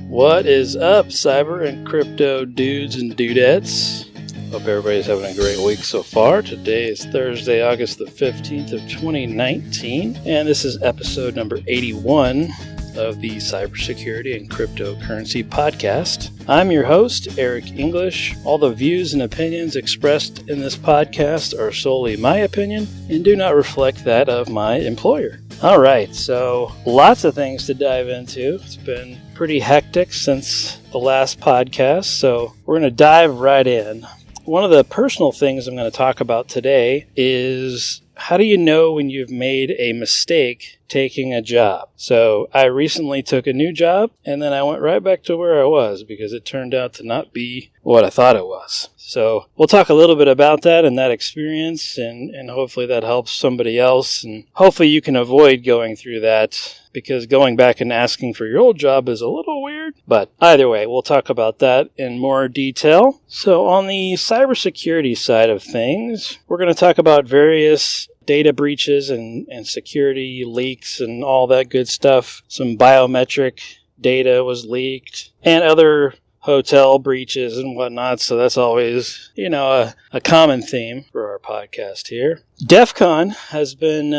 What is up, cyber and crypto dudes and dudettes? Hope everybody's having a great week so far. Today is Thursday, August the 15th of 2019, and this is episode number 81 of the Cybersecurity and Cryptocurrency podcast. I'm your host, Eric English. All the views and opinions expressed in this podcast are solely my opinion and do not reflect that of my employer. All right, so lots of things to dive into. It's been pretty hectic since the last podcast, so we're going to dive right in. One of the personal things I'm going to talk about today is how do you know when you've made a mistake taking a job? So I recently took a new job and then I went right back to where I was because it turned out to not be what I thought it was. So we'll talk a little bit about that and that experience and hopefully that helps somebody else, and hopefully you can avoid going through that because going back and asking for your old job is a little weird. But either way, we'll talk about that in more detail. So on the cybersecurity side of things, we're going to talk about various data breaches and security leaks and all that good stuff. Some biometric data was leaked and other hotel breaches and whatnot. So that's always, a common theme for our podcast here. DEF CON has been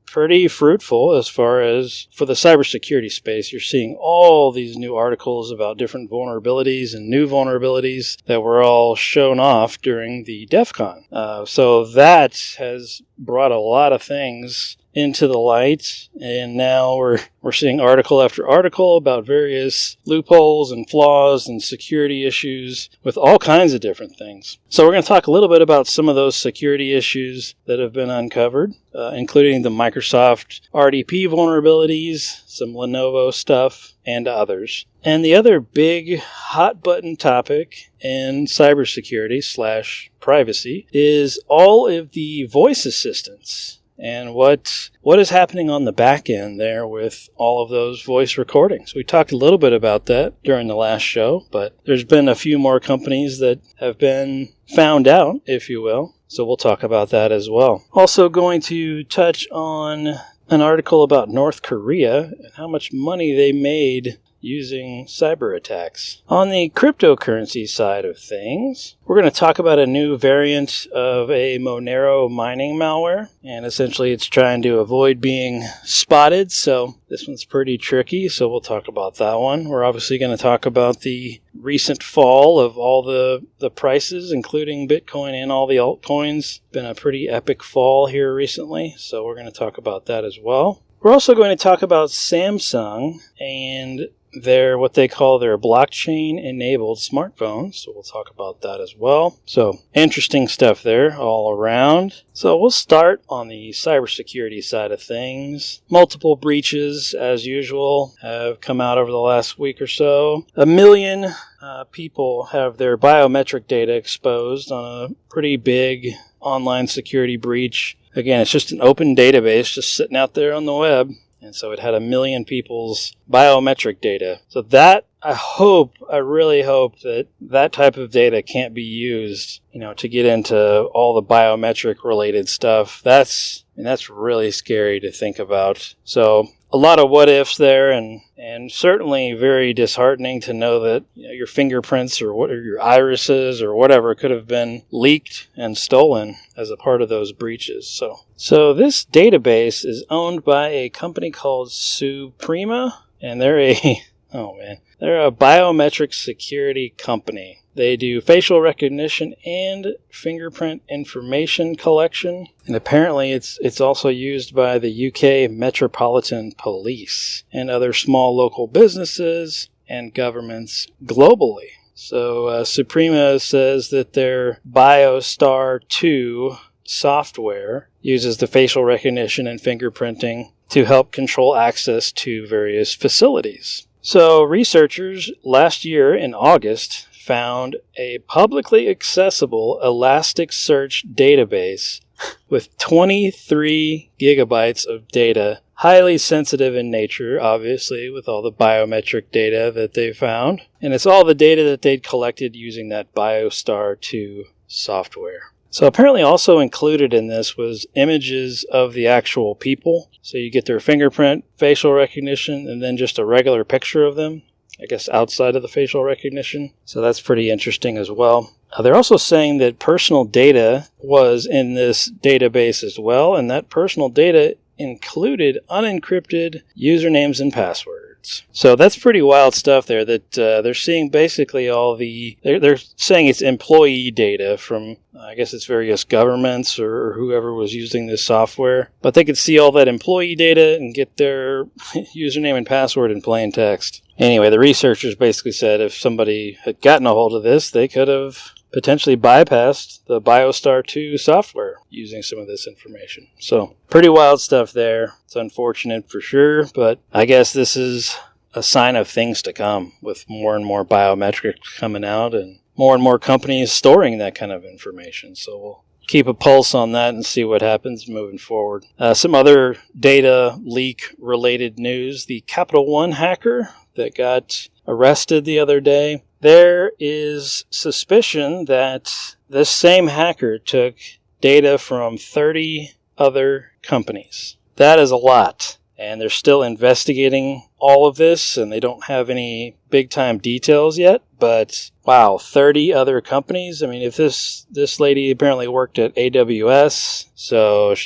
pretty fruitful as far as for the cybersecurity space. You're seeing all these new articles about different vulnerabilities and new vulnerabilities that were all shown off during the DEF CON. So that has brought a lot of things into the light, and now we're seeing article after article about various loopholes and flaws and security issues with all kinds of different things. So we're going to talk a little bit about some of those security issues that have been uncovered, including the Microsoft RDP vulnerabilities, some Lenovo stuff, and others. And the other big hot button topic in cybersecurity/privacy is all of the voice assistants and what is happening on the back end there with all of those voice recordings. We talked a little bit about that during the last show, but there's been a few more companies that have been found out, if you will. So we'll talk about that as well. Also going to touch on an article about North Korea and how much money they made using cyber attacks. On the cryptocurrency side of things, we're going to talk about a new variant of a Monero mining malware, and essentially it's trying to avoid being spotted, so this one's pretty tricky, so we'll talk about that one. We're obviously going to talk about the recent fall of all the prices, including Bitcoin and all the altcoins. Been a pretty epic fall here recently, so we're going to talk about that as well. We're also going to talk about Samsung and what they call their blockchain-enabled smartphones. So we'll talk about that as well. So interesting stuff there all around. So we'll start on the cybersecurity side of things. Multiple breaches, as usual, have come out over the last week or so. 1 million people have their biometric data exposed on a pretty big online security breach. Again, it's just an open database just sitting out there on the web. And so it had 1 million people's biometric data. So that, I really hope that type of data can't be used, to get into all the biometric related stuff. That's really scary to think about. So a lot of what ifs there, and certainly very disheartening to know that your fingerprints or your irises or whatever could have been leaked and stolen as a part of those breaches. So this database is owned by a company called Suprema, and they're a biometric security company. They do facial recognition and fingerprint information collection. And apparently it's also used by the UK Metropolitan Police and other small local businesses and governments globally. So Suprema says that their BioStar 2 software uses the facial recognition and fingerprinting to help control access to various facilities. So researchers last year in August found a publicly accessible Elasticsearch database with 23 gigabytes of data, highly sensitive in nature, obviously, with all the biometric data that they found. And it's all the data that they'd collected using that BioStar 2 software. So apparently also included in this was images of the actual people. So you get their fingerprint, facial recognition, and then just a regular picture of them. I guess, outside of the facial recognition. So that's pretty interesting as well. They're also saying that personal data was in this database as well, and that personal data included unencrypted usernames and passwords. So that's pretty wild stuff there, that they're seeing basically they're saying it's employee data from, I guess it's various governments or whoever was using this software. But they could see all that employee data and get their username and password in plain text. Anyway, the researchers basically said if somebody had gotten a hold of this, they could have potentially bypassed the BioStar 2 software using some of this information. So, pretty wild stuff there. It's unfortunate for sure, but I guess this is a sign of things to come with more and more biometrics coming out and more companies storing that kind of information. So, we'll keep a pulse on that and see what happens moving forward. Some other data leak related news. The Capital One hacker that got arrested the other day. There is suspicion that this same hacker took data from 30 other companies. That is a lot. And they're still investigating all of this, and they don't have any big-time details yet. But, wow, 30 other companies? I mean, if this lady apparently worked at AWS,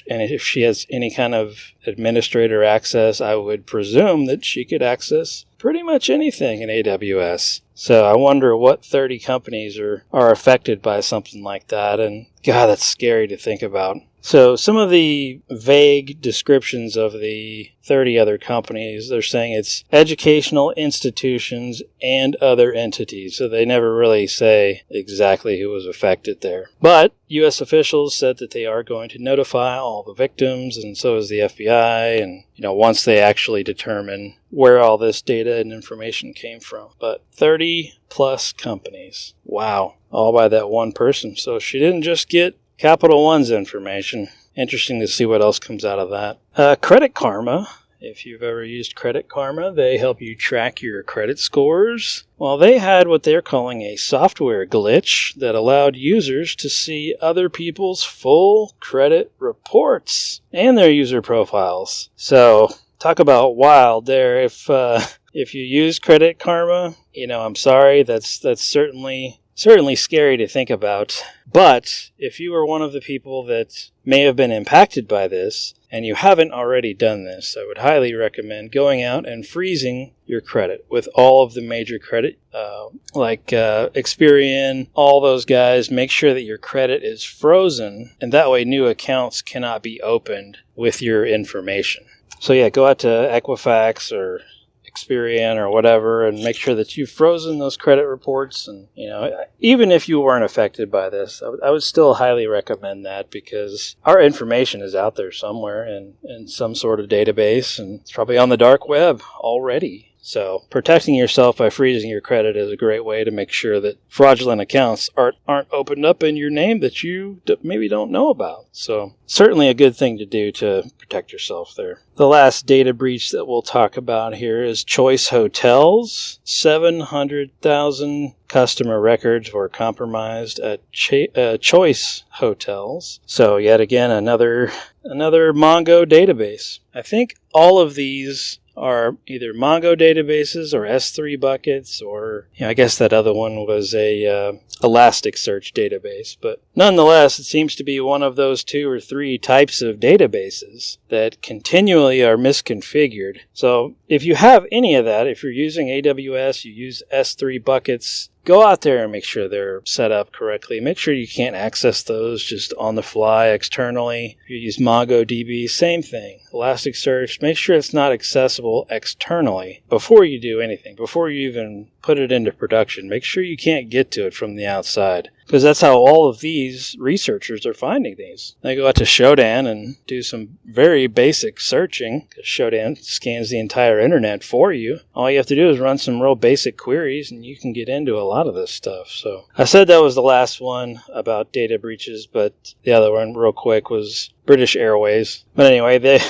and if she has any kind of administrator access, I would presume that she could access pretty much anything in AWS. So I wonder what 30 companies are affected by something like that. And, God, that's scary to think about. So some of the vague descriptions of the 30 other companies, they're saying it's educational institutions and other entities. So they never really say exactly who was affected there. But U.S. officials said that they are going to notify all the victims, and so is the FBI, and once they actually determine where all this data and information came from. But 30 plus companies. Wow. All by that one person. So she didn't just get Capital One's information. Interesting to see what else comes out of that. Credit Karma. If you've ever used Credit Karma, they help you track your credit scores. Well, they had what they're calling a software glitch that allowed users to see other people's full credit reports and their user profiles. So, talk about wild there. If you use Credit Karma, I'm sorry, that's certainly scary to think about. But if you are one of the people that may have been impacted by this, and you haven't already done this, I would highly recommend going out and freezing your credit with all of the major credit, like Experian, all those guys. Make sure that your credit is frozen, and that way new accounts cannot be opened with your information. So yeah, go out to Equifax or Experian or whatever and make sure that you've frozen those credit reports. And even if you weren't affected by this, I would still highly recommend that, because our information is out there somewhere in some sort of database, and it's probably on the dark web already. So protecting yourself by freezing your credit is a great way to make sure that fraudulent accounts aren't opened up in your name that you maybe don't know about. So certainly a good thing to do to protect yourself there. The last data breach that we'll talk about here is Choice Hotels. 700,000 customer records were compromised at Choice Hotels. So yet again, another Mongo database. I think all of these are either Mongo databases or S3 buckets, or I guess that other one was a Elasticsearch database. But nonetheless, it seems to be one of those 2 or 3 types of databases that continually are misconfigured. So if you have any of that, if you're using AWS, you use S3 buckets, go out there and make sure they're set up correctly. Make sure you can't access those just on the fly externally. If you use MongoDB, same thing. Elasticsearch, make sure it's not accessible externally before you do anything, before you even put it into production. Make sure you can't get to it from the outside, because that's how all of these researchers are finding these. They go out to Shodan and do some very basic searching, because Shodan scans the entire internet for you. All you have to do is run some real basic queries, and you can get into a lot of this stuff. So I said that was the last one about data breaches, but the other one, real quick, was British Airways. But anyway, there's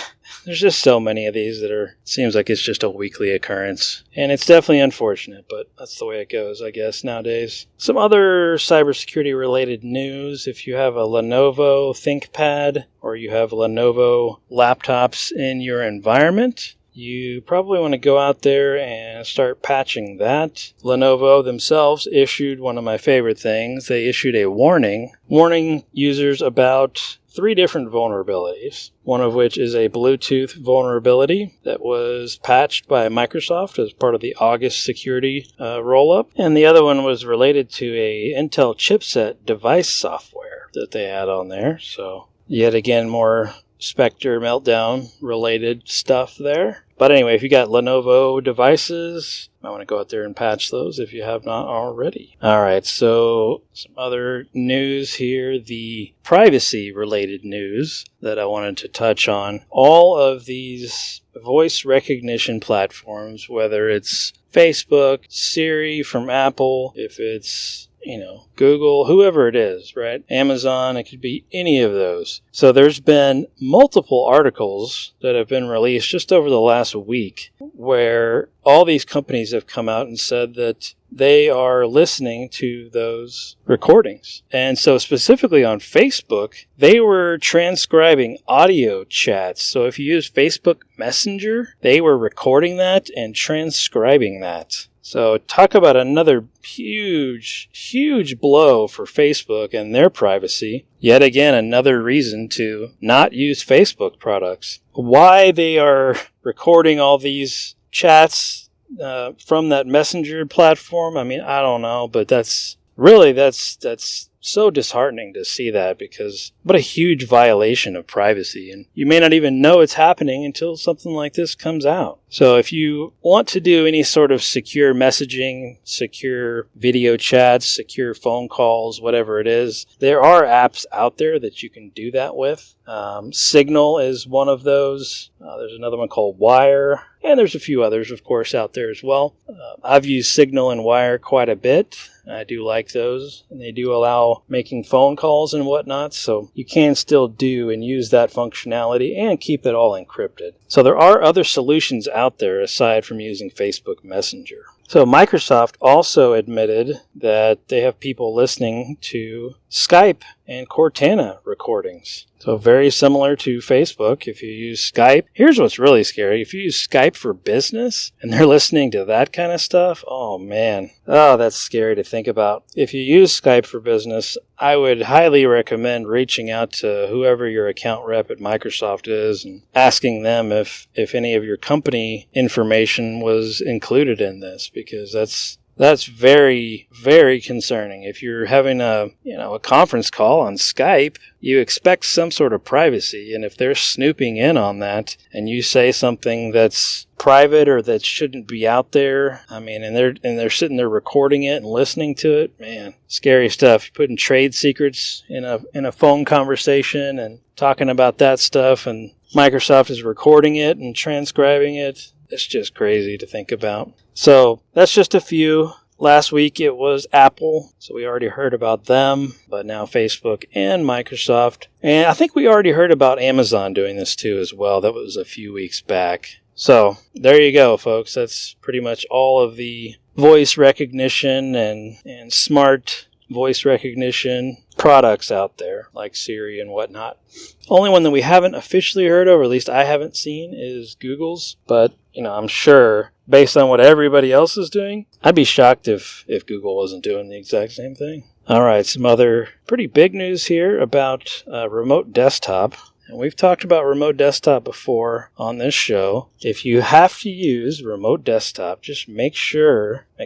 just so many of these that seems like it's just a weekly occurrence. And it's definitely unfortunate, but that's the way it goes, I guess, nowadays. Some other cybersecurity related news. If you have a Lenovo ThinkPad or you have Lenovo laptops in your environment, you probably want to go out there and start patching that. Lenovo themselves issued one of my favorite things. They issued a warning users about 3 different vulnerabilities, one of which is a Bluetooth vulnerability that was patched by Microsoft as part of the August security roll-up, and the other one was related to a Intel chipset device software that they had on there. So yet again, more Spectre Meltdown related stuff there. But anyway, if you got Lenovo devices, I want to go out there and patch those if you have not already. All right, so some other news here, the privacy-related news that I wanted to touch on. All of these voice recognition platforms, whether it's Facebook, Siri from Apple, if it's Google, whoever it is, right? Amazon, it could be any of those. So there's been multiple articles that have been released just over the last week where all these companies have come out and said that they are listening to those recordings. And so specifically on Facebook, they were transcribing audio chats. So if you use Facebook Messenger, they were recording that and transcribing that. So talk about another huge blow for Facebook and their privacy. Yet again, another reason to not use Facebook products. Why they are recording all these chats from that Messenger platform, I mean, I don't know, but that's so disheartening to see that, because what a huge violation of privacy, and you may not even know it's happening until something like this comes out. So if you want to do any sort of secure messaging, secure video chats, secure phone calls, whatever it is, there are apps out there that you can do that with. Signal is one of those. There's another one called Wire, and there's a few others, of course, out there as well. I've used Signal and Wire quite a bit. I do like those, and they do allow making phone calls and whatnot, so you can still do and use that functionality and keep it all encrypted. So there are other solutions out there aside from using Facebook Messenger. So Microsoft also admitted that they have people listening to Skype and Cortana recordings. So very similar to Facebook. If you use Skype, here's what's really scary. If you use Skype for business and they're listening to that kind of stuff, oh man. Oh, that's scary to think about. If you use Skype for business, I would highly recommend reaching out to whoever your account rep at Microsoft is and asking them if any of your company information was included in this, because that's very, very concerning. If you're having a conference call on Skype, you expect some sort of privacy, and if they're snooping in on that and you say something that's private or that shouldn't be out there, I mean, and they're sitting there recording it and listening to it, man, scary stuff. You're putting trade secrets in a phone conversation and talking about that stuff, and Microsoft is recording it and transcribing it. It's just crazy to think about. So that's just a few. Last week it was Apple, so we already heard about them, but now Facebook and Microsoft. And I think we already heard about Amazon doing this too as well. That was a few weeks back. So there you go, folks. That's pretty much all of the voice recognition and smart voice recognition products out there, like Siri and whatnot. Only one that we haven't officially heard of, or at least I haven't seen, is Google's. But, I'm sure, based on what everybody else is doing, I'd be shocked if Google wasn't doing the exact same thing. All right, some other pretty big news here about remote desktop. And we've talked about remote desktop before on this show. If you have to use remote desktop, just make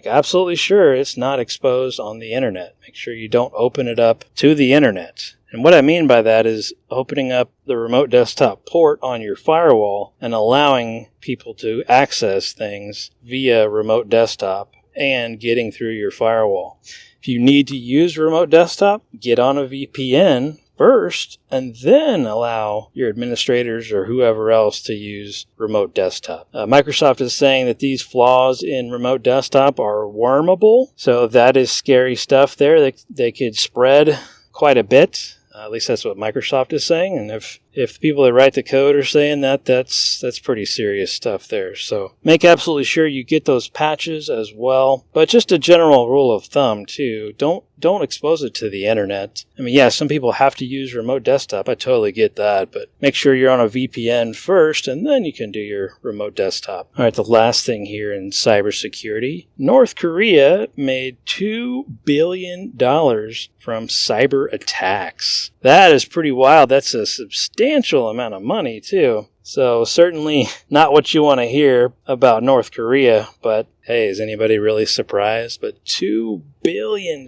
absolutely sure it's not exposed on the internet. Make sure you don't open it up to the internet. And what I mean by that is opening up the remote desktop port on your firewall and allowing people to access things via remote desktop and getting through your firewall. If you need to use remote desktop, get on a VPN first, and then allow your administrators or whoever else to use remote desktop. Microsoft is saying that these flaws in remote desktop are wormable, so that is scary stuff there. They could spread quite a bit. At least that's what Microsoft is saying. And if if the people that write the code are saying that, that's pretty serious stuff there. So make absolutely sure you get those patches as well. But just a general rule of thumb too, don't expose it to the internet. I mean, yeah, some people have to use remote desktop. I totally get that, but make sure you're on a VPN first, and then you can do your remote desktop. All right, the last thing here in cybersecurity. North Korea made $2 billion from cyber attacks. That is pretty wild. That's a substantial amount of money, too. So certainly not what you want to hear about North Korea, but hey, is anybody really surprised? But $2 billion,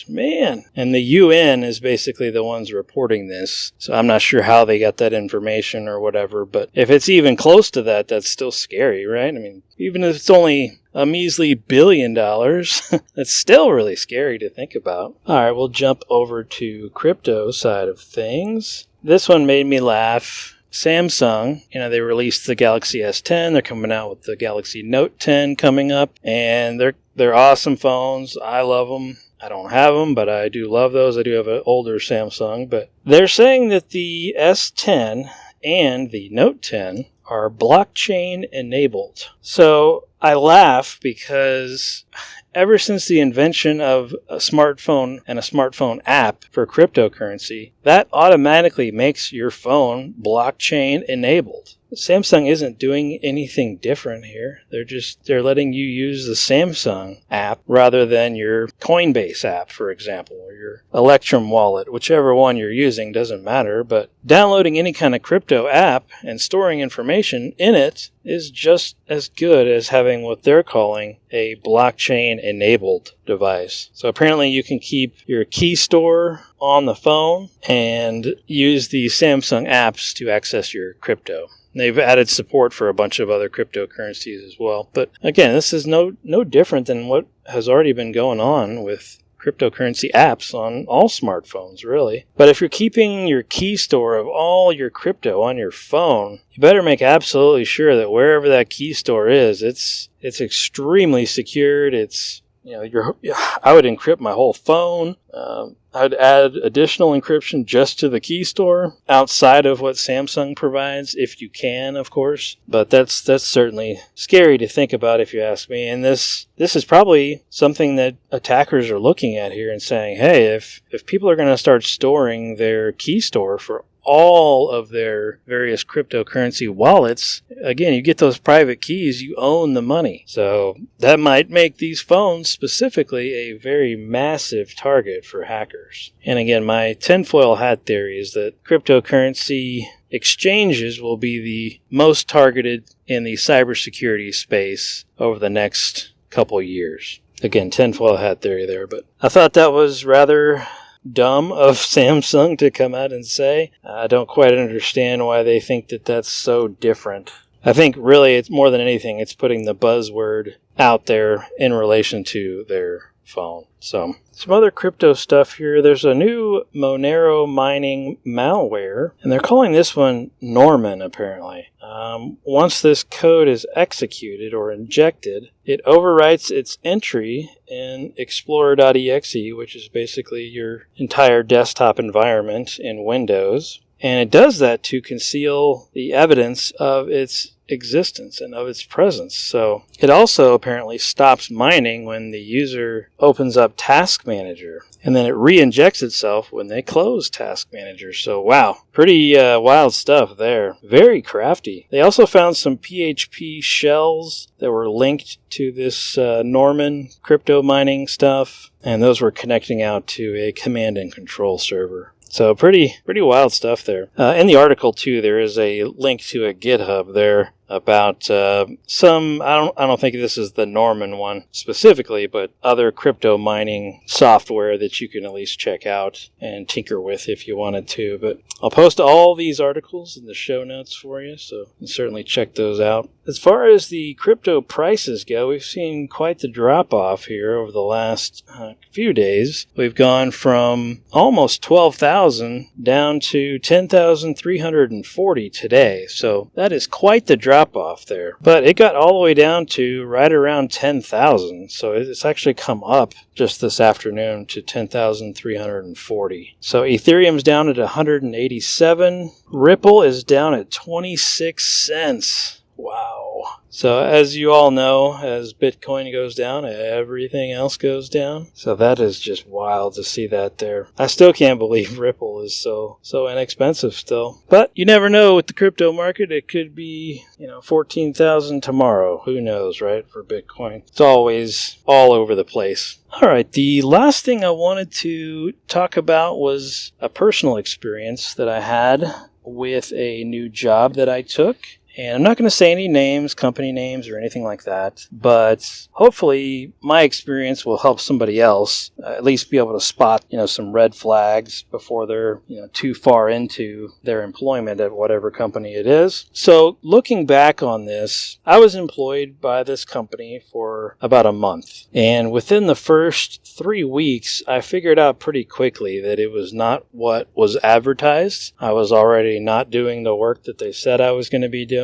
man. And the UN is basically the ones reporting this. So I'm not sure how they got that information or whatever, but if it's even close to that, that's still scary, right? I mean, even if it's only a measly $1 billion, that's still really scary to think about. All right, we'll jump over to crypto side of things. This one made me laugh. Samsung, they released the Galaxy S10. They're coming out with the Galaxy Note 10 coming up, and they're awesome phones. I love them. I don't have them, but I do love those. I do have an older Samsung, but they're saying that the S10 and the Note 10 are blockchain enabled. So I laugh because ever since the invention of a smartphone and a smartphone app for cryptocurrency, that automatically makes your phone blockchain enabled. Samsung isn't doing anything different here. They're letting you use the Samsung app rather than your Coinbase app, for example, or your Electrum wallet. Whichever one you're using doesn't matter, but downloading any kind of crypto app and storing information in it is just as good as having what they're calling a blockchain-enabled device. So apparently you can keep your key store on the phone and use the Samsung apps to access your crypto. They've added support for a bunch of other cryptocurrencies as well. But again, this is no different than what has already been going on with cryptocurrency apps on all smartphones, really. But if you're keeping your key store of all your crypto on your phone, you better make absolutely sure that wherever that key store is, it's extremely secured. I would encrypt my whole phone. I'd add additional encryption just to the key store outside of what Samsung provides, if you can, of course. But that's certainly scary to think about, if you ask me. And this is probably something that attackers are looking at here and saying, hey, if people are going to start storing their key store for all of their various cryptocurrency wallets, again, you get those private keys, you own the money. So that might make these phones specifically a very massive target for hackers. And again, my tinfoil hat theory is that cryptocurrency exchanges will be the most targeted in the cybersecurity space over the next couple years. Again, tinfoil hat theory there, but I thought that was rather dumb of Samsung to come out and say. I don't quite understand why they think that that's so different. I think really it's more than anything, it's putting the buzzword out there in relation to their phone. So some other crypto stuff here. There's a new Monero mining malware, and they're calling this one Norman, apparently. Once this code is executed or injected, it overwrites its entry in Explorer.exe, which is basically your entire desktop environment in Windows. And it does that to conceal the evidence of its existence and of its presence. So it also apparently stops mining when the user opens up Task Manager, and then it re-injects itself when they close Task Manager. So wow, pretty wild stuff there. Very crafty. They also found some PHP shells that were linked to this Norman crypto mining stuff, and those were connecting out to a command and control server. So pretty wild stuff there. In the article too, there is a link to a GitHub there about some, I don't think this is the Norman one specifically, but other crypto mining software that you can at least check out and tinker with if you wanted to. But I'll post all these articles in the show notes for you, so you can certainly check those out. As far as the crypto prices go, we've seen quite the drop-off here over the last few days. We've gone from almost 12,000 down to 10,340 today, so that is quite the drop drop-off there. But it got all the way down to right around 10,000. So it's actually come up just this afternoon to 10,340. So Ethereum's down at 187. Ripple is down at 26 cents. Wow. So as you all know, as Bitcoin goes down, everything else goes down. So that is just wild to see that there. I still can't believe Ripple is so inexpensive still. But you never know with the crypto market. It could be, 14,000 tomorrow. Who knows, right? For Bitcoin. It's always all over the place. All right, the last thing I wanted to talk about was a personal experience that I had with a new job that I took. And I'm not going to say any names, company names, or anything like that, but hopefully my experience will help somebody else at least be able to spot, some red flags before they're, too far into their employment at whatever company it is. So looking back on this, I was employed by this company for about a month. And within the first 3 weeks, I figured out pretty quickly that it was not what was advertised. I was already not doing the work that they said I was going to be doing.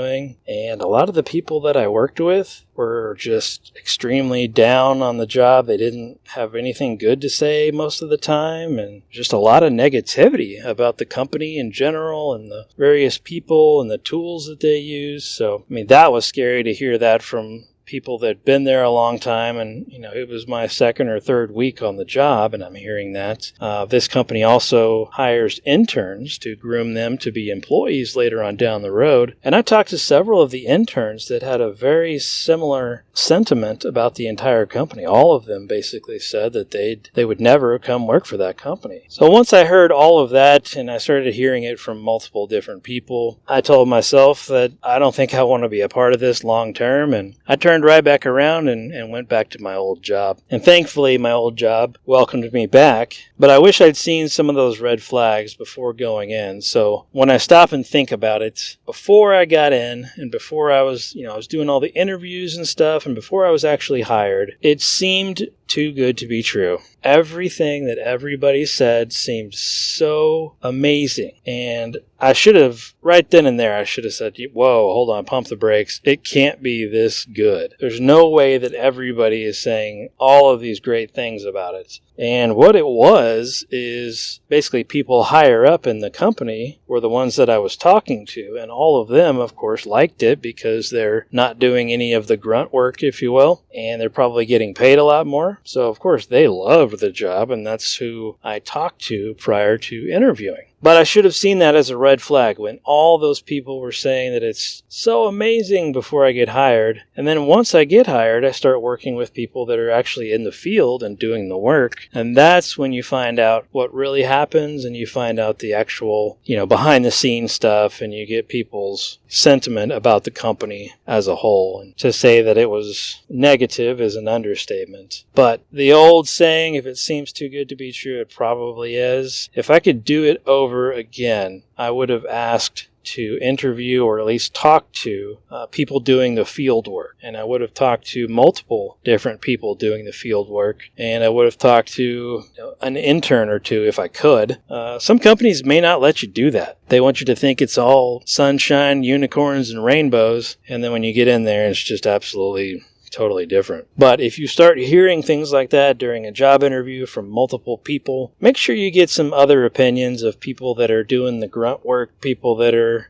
And a lot of the people that I worked with were just extremely down on the job. They didn't have anything good to say most of the time, and just a lot of negativity about the company in general and the various people and the tools that they use. So, that was scary to hear that from people that had been there a long time, and it was my second or third week on the job, and I'm hearing that. This company also hires interns to groom them to be employees later on down the road, and I talked to several of the interns that had a very similar sentiment about the entire company. All of them basically said that they would never come work for that company. So once I heard all of that, and I started hearing it from multiple different people, I told myself that I don't think I want to be a part of this long term, and I turned right back around and went back to my old job. And thankfully, my old job welcomed me back, but I wish I'd seen some of those red flags before going in. So when I stop and think about it, before I got in and before I was doing all the interviews and stuff, and before I was actually hired, it seemed too good to be true. Everything that everybody said seemed so amazing. And I should have, right then and there, I should have said, whoa, hold on, pump the brakes. It can't be this good. There's no way that everybody is saying all of these great things about it. And what it was is basically people higher up in the company were the ones that I was talking to. And all of them, of course, liked it because they're not doing any of the grunt work, if you will. And they're probably getting paid a lot more. So, of course, they loved the job. And that's who I talked to prior to interviewing. But I should have seen that as a red flag when all those people were saying that it's so amazing before I get hired. And then once I get hired, I start working with people that are actually in the field and doing the work. And that's when you find out what really happens, and you find out the actual, behind the scenes stuff, and you get people's sentiment about the company as a whole. And to say that it was negative is an understatement. But the old saying, if it seems too good to be true, it probably is. If I could do it over again, I would have asked to interview or at least talk to people doing the field work. And I would have talked to multiple different people doing the field work. And I would have talked to an intern or two if I could. Some companies may not let you do that. They want you to think it's all sunshine, unicorns, and rainbows. And then when you get in there, it's just absolutely totally different. But if you start hearing things like that during a job interview from multiple people, make sure you get some other opinions of people that are doing the grunt work, people that are,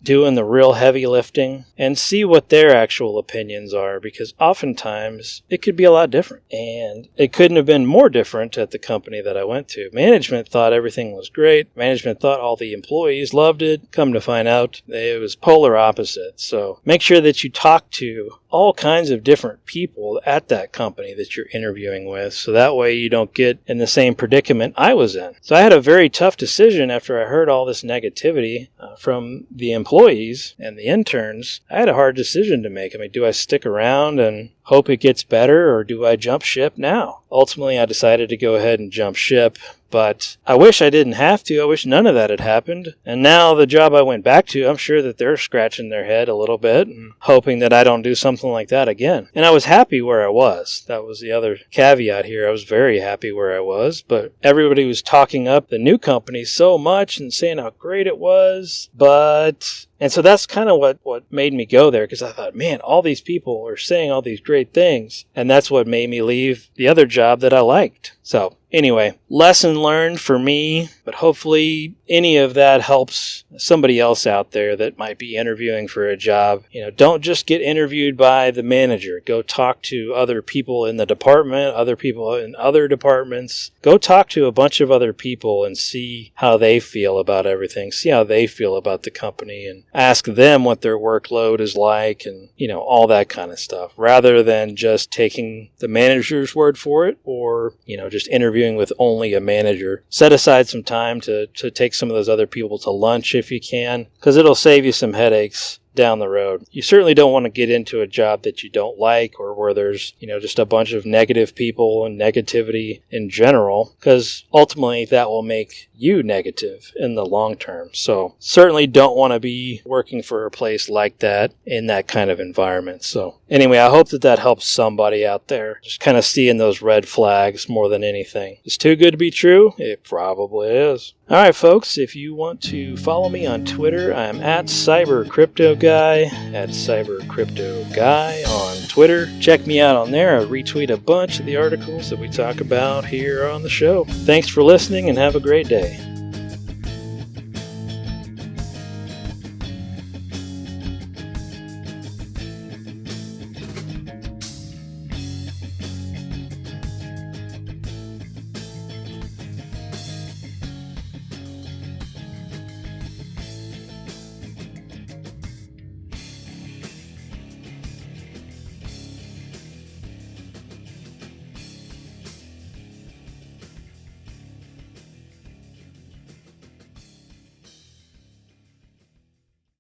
doing the real heavy lifting, and see what their actual opinions are, because oftentimes it could be a lot different. And it couldn't have been more different at the company that I went to. Management thought everything was great. Management thought all the employees loved it. Come to find out, it was polar opposite. So make sure that you talk to all kinds of different people at that company that you're interviewing with, so that way you don't get in the same predicament I was in. So I had a very tough decision after I heard all this negativity from the employees and the interns. I had a hard decision to make. Do I stick around and hope it gets better, or do I jump ship now? Ultimately, I decided to go ahead and jump ship, but I wish I didn't have to. I wish none of that had happened. And now the job I went back to, I'm sure that they're scratching their head a little bit and hoping that I don't do something like that again. And I was happy where I was. That was the other caveat here. I was very happy where I was, but everybody was talking up the new company so much and saying how great it was, but And so that's kind of what made me go there, because I thought, man, all these people are saying all these great things. And that's what made me leave the other job that I liked. So anyway, lesson learned for me, but hopefully any of that helps somebody else out there that might be interviewing for a job. Don't just get interviewed by the manager. Go talk to other people in the department, other people in other departments. Go talk to a bunch of other people and see how they feel about everything. See how they feel about the company, and ask them what their workload is like, and all that kind of stuff, rather than just taking the manager's word for it, or just interviewing with only a manager. Set aside some time to take some of those other people to lunch if you can, because it'll save you some headaches down the road. You certainly don't want to get into a job that you don't like, or where there's, just a bunch of negative people and negativity in general, because ultimately that will make you negative in the long term. So certainly don't want to be working for a place like that in that kind of environment. So anyway, I hope that helps somebody out there. Just kind of seeing those red flags more than anything. It's too good to be true? It probably is. All right, folks, if you want to follow me on Twitter, I'm at CyberCryptoGuy, at CyberCryptoGuy on Twitter. Check me out on there. I retweet a bunch of the articles that we talk about here on the show. Thanks for listening, and have a great day.